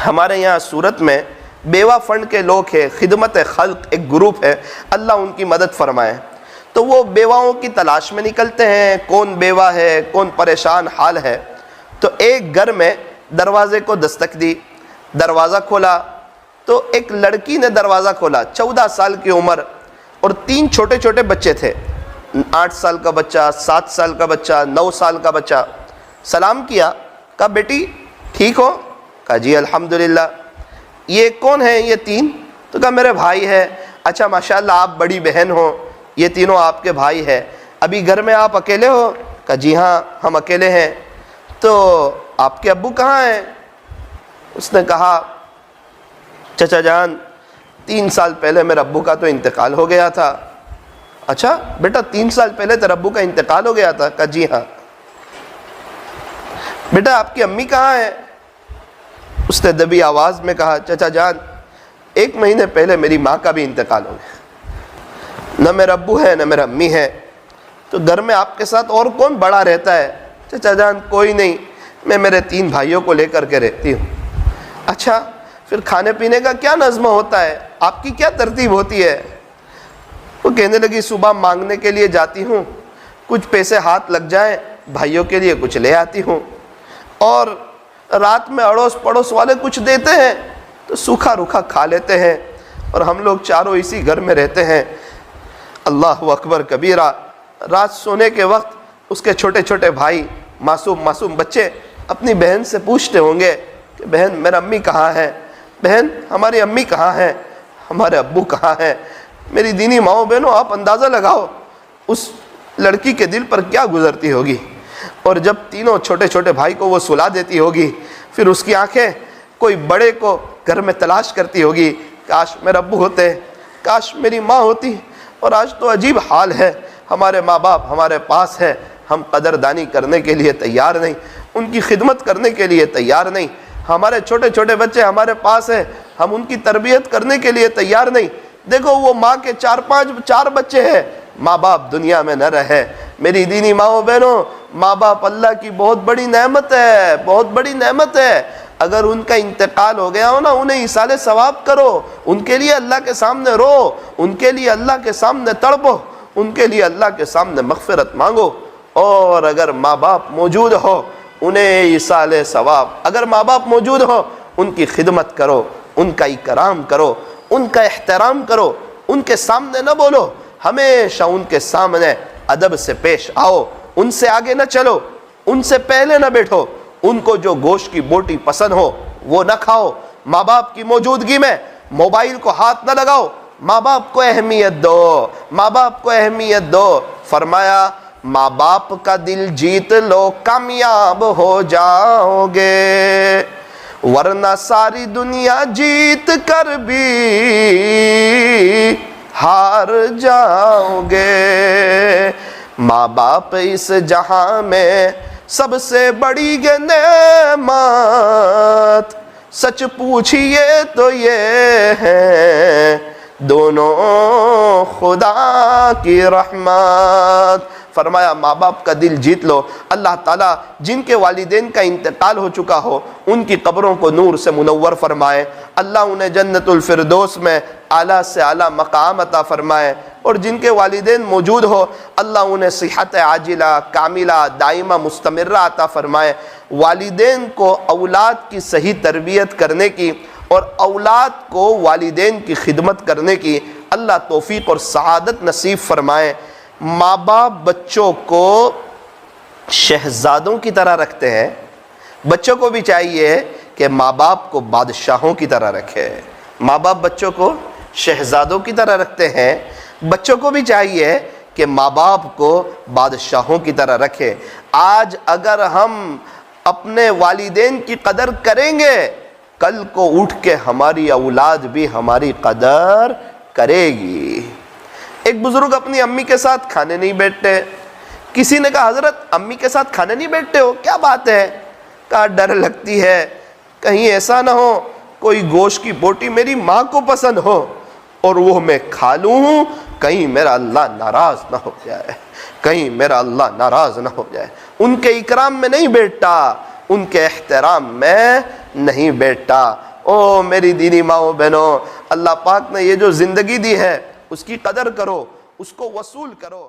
ہمارے یہاں صورت میں بیوہ فنڈ کے لوگ ہیں، خدمت خلق ایک گروپ ہے، اللہ ان کی مدد فرمائے۔ تو وہ بیواؤں کی تلاش میں نکلتے ہیں، کون بیوہ ہے، کون پریشان حال ہے۔ تو ایک گھر میں دروازے کو دستک دی، دروازہ کھولا تو ایک لڑکی نے دروازہ کھولا، 14 سال کی عمر، اور 3 چھوٹے چھوٹے بچے تھے، 8 سال کا بچہ، 7 سال کا بچہ، 9 سال کا بچہ۔ سلام کیا، کہا بیٹی ٹھیک ہو؟ کہا جی الحمدللہ۔ یہ کون ہیں یہ 3؟ تو کہا میرے بھائی ہے۔ اچھا ماشاءاللہ آپ بڑی بہن ہو، یہ تینوں آپ کے بھائی ہیں، ابھی گھر میں آپ اکیلے ہو؟ کہا جی ہاں ہم اکیلے ہیں۔ تو آپ کے ابو کہاں ہیں؟ اس نے کہا چچا جان 3 سال پہلے میرے ابو کا تو انتقال ہو گیا تھا۔ اچھا بیٹا 3 سال پہلے تیرے ابو کا انتقال ہو گیا تھا؟ کہا جی ہاں۔ بیٹا آپ کی امی کہاں ہیں؟ اس نے دبی آواز میں کہا چچا جان 1 مہینے پہلے میری ماں کا بھی انتقال ہو گیا، نہ میرا ابو ہے نہ میرا امی ہے، تو گھر میں آپ کے ساتھ اور کون بڑا رہتا ہے؟ چچا جان کوئی نہیں، میں میرے 3 بھائیوں کو لے کر کے رہتی ہوں۔ اچھا پھر کھانے پینے کا کیا نظم ہوتا ہے، آپ کی کیا ترتیب ہوتی ہے؟ وہ کہنے لگی صبح مانگنے کے لیے جاتی ہوں، کچھ پیسے ہاتھ لگ جائیں بھائیوں کے لیے کچھ لے آتی ہوں، اور رات میں اڑوس پڑوس والے کچھ دیتے ہیں تو سوکھا روکھا کھا لیتے ہیں، اور ہم لوگ چاروں اسی گھر میں رہتے ہیں۔ اللہ اکبر کبیرہ۔ رات سونے کے وقت اس کے چھوٹے چھوٹے بھائی، معصوم بچے اپنی بہن سے پوچھتے ہوں گے کہ بہن میرا امی کہاں ہے، بہن ہماری امی کہاں ہیں، ہمارے ابو کہاں ہیں؟ میری دینی ماؤں بہنوں آپ اندازہ لگاؤ اس لڑکی کے دل پر کیا گزرتی ہوگی، اور جب تینوں چھوٹے چھوٹے بھائی کو وہ سلا دیتی ہوگی، پھر اس کی آنکھیں کوئی بڑے کو گھر میں تلاش کرتی ہوگی، کاش میرا ابو ہوتے، کاش میری ماں ہوتی۔ اور آج تو عجیب حال ہے، ہمارے ماں باپ ہمارے پاس ہے، ہم قدردانی کرنے کے لیے تیار نہیں، ان کی خدمت کرنے کے لیے تیار نہیں۔ ہمارے چھوٹے چھوٹے بچے ہمارے پاس ہیں، ہم ان کی تربیت کرنے کے لیے تیار نہیں۔ دیکھو وہ ماں کے 4 بچے ہیں، ماں باپ دنیا میں نہ رہے۔ میری دینی ماؤں بہنوں، ماں باپ اللہ کی بہت بڑی نعمت ہے، بہت بڑی نعمت ہے۔ اگر ان کا انتقال ہو گیا ہو نا، انہیں ایصال ثواب کرو، ان کے لیے اللہ کے سامنے رو، ان کے لیے اللہ کے سامنے تڑپو، ان کے لیے اللہ کے سامنے مغفرت مانگو۔ اور اگر ماں باپ موجود ہو انہیں ایصال ثواب، اگر ماں باپ موجود ہو ان کی خدمت کرو، ان کا اکرام کرو، ان کا احترام کرو، ان کے سامنے نہ بولو، ہمیشہ ان کے سامنے ادب سے پیش آؤ، ان سے آگے نہ چلو، ان سے پہلے نہ بیٹھو، ان کو جو گوشت کی بوٹی پسند ہو وہ نہ کھاؤ۔ ماں باپ کی موجودگی میں موبائل کو ہاتھ نہ لگاؤ، ماں باپ کو اہمیت دو، ماں باپ کو اہمیت دو۔ فرمایا ماں باپ کا دل جیت لو کامیاب ہو جاؤ گے، ورنہ ساری دنیا جیت کر بھی ہار جاؤ گے۔ ماں باپ اس جہاں میں سب سے بڑی نعمت، سچ پوچھئے تو یہ ہے دونوں خدا کی رحمت۔ فرمایا ماں باپ کا دل جیت لو۔ اللہ تعالیٰ جن کے والدین کا انتقال ہو چکا ہو ان کی قبروں کو نور سے منور فرمائے، اللہ انہیں جنت الفردوس میں اعلیٰ سے اعلیٰ مقام عطا فرمائے، اور جن کے والدین موجود ہو اللہ انہیں صحت عاجلہ کاملہ دائمہ مستمرہ عطا فرمائے۔ والدین کو اولاد کی صحیح تربیت کرنے کی اور اولاد کو والدین کی خدمت کرنے کی اللہ توفیق اور سعادت نصیب فرمائے۔ ماں باپ بچوں کو شہزادوں کی طرح رکھتے ہیں، بچوں کو بھی چاہیے کہ ماں باپ کو بادشاہوں کی طرح رکھے۔ ماں باپ بچوں کو شہزادوں کی طرح رکھتے ہیں، بچوں کو بھی چاہیے کہ ماں باپ کو بادشاہوں کی طرح رکھے۔ آج اگر ہم اپنے والدین کی قدر کریں گے، کل کو اٹھ کے ہماری اولاد بھی ہماری قدر کرے گی۔ ایک بزرگ اپنی امی کے ساتھ کھانے نہیں بیٹھتے، کسی نے کہا حضرت امی کے ساتھ کھانے نہیں بیٹھتے ہو، کیا بات ہے؟ کہا ڈر لگتی ہے کہیں ایسا نہ ہو کوئی گوشت کی بوٹی میری ماں کو پسند ہو اور وہ میں کھا لوں، کہیں میرا اللہ ناراض نہ ہو جائے، کہیں میرا اللہ ناراض نہ ہو جائے۔ ان کے اکرام میں نہیں بیٹھتا، ان کے احترام میں نہیں بیٹھتا، او میری دینی ماؤں بہنوں، اللہ پاک نے یہ جو زندگی دی ہے اس کی قدر کرو، اس کو وصول کرو۔